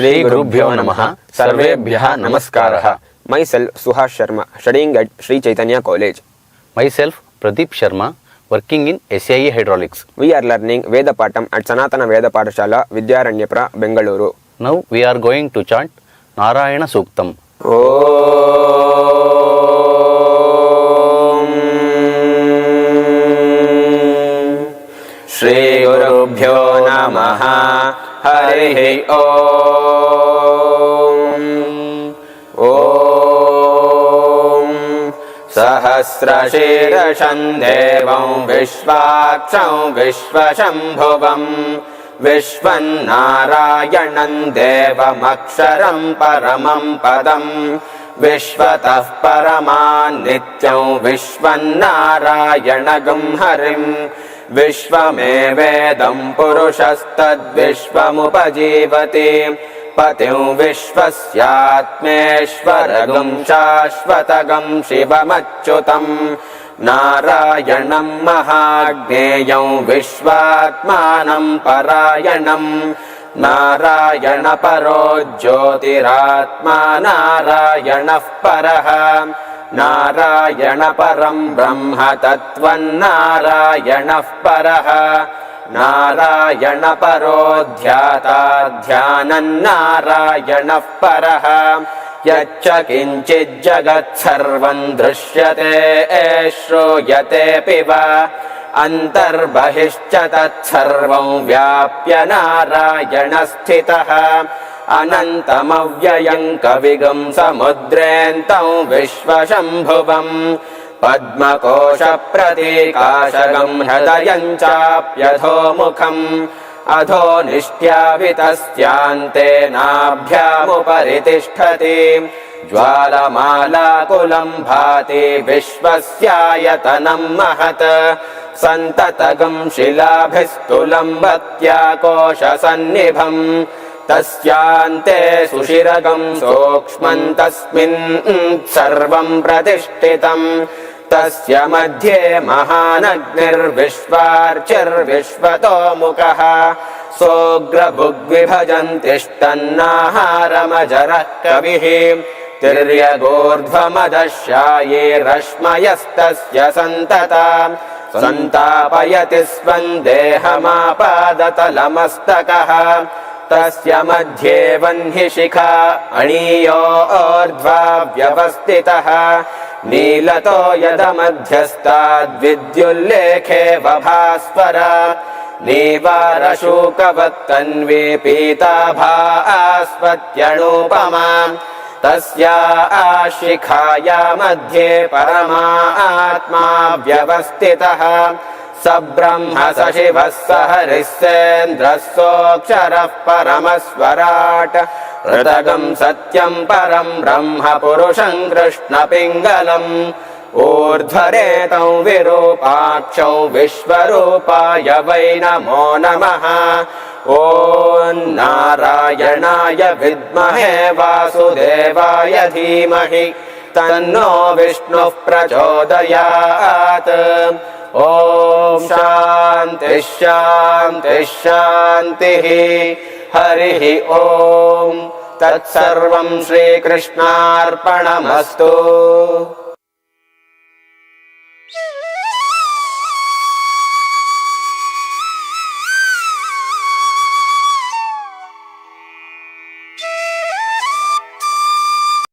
Shri Gurubhyo Namaha. Sarvebhyah Namaskaraha. Myself Suhas Sharma, studying at Sri Chaitanya College. Myself Pradeep Sharma, working in SIA Hydraulics. We are learning Veda Patam at Sanatana Veda Pathashala, Vidyaranyapura, Bengaluru. Now we are going to chant Narayana Suktam. Shri Gurubhyo Namaha. Harihi Om. Om Sahasrashirasham Devam Vishvaksham Vishvashambhuvam Vishvannarayanam Devamaksharam Paramam Padam Vishvatah Paraman Nityam Vishvannarayanagam Harim Vishvamevedam Purushastad Vishvamupajivati Patim Vishvasyatmeshvaragam Shashvatagam Shivamachyutam Narayanam Mahagneyam Vishvatmanam Parayanam Narayana Paro Jyotiratma Narayanah Paraha Narayana Param Brahma Tattvan Narayanah Paraha Narayana Paro Dhyata Dhyanan Narayanah Paraha Yaccha Kinchid Jagat Sarvan Drishyate Shruyate Piva Antarbahishcha Tat Sarvam Vyapya Narayana Sthitaha Anantamavyayam Kavigam Samudrentam Vishvashambhuvam Padmakosha Pratikashagam Hridayam Chapyadho Mukham Adho Nishtyavitasthyanте Nabhyamuparitishthati Jwalamala Kulam Bhati Vishvasyayatanam Mahat Santatagam Shilabhistulam Bhaktya Kosha Sannibham Tasyante Sushiragam Sukshman Tasmin Sarvam Pratishtitam Tasya Madhye Mahanagnir Vishvarchir Vishvato Mukaha Sogra Bhugvibhajantishtannaharamajara Kavihi Tirya Gordhvamadashaye Rashmayastasya Santata Santapayati Svandehamapadatalamastakaha Tasya Madhye Vanhishikha Aniyo Ordhva Vyavastitaha Nilato Yadamadhyastad Vidyullekhe Vabhasvara Nivara Shukavatanvi Pitabha Aspatyanupama Tasya Ashikhaya Madhye Parama Atma Vyavastitaha Sabrahma Sashivas Saharisendras Sokshara Paramasvarat Ritagam Satyam Param Brahma Purusham Krishna Pingalam Urdhvaretam Virupaksham Vishvarupaya Vai Namo Namaha Om Narayanaya Vidmahe Vasudevaya Dhimahi Tanno Vishnu Prachodayat Om Shanti Shanti Shanti Harihi Om Tat Sarvam Shri Krishnarpanamastu.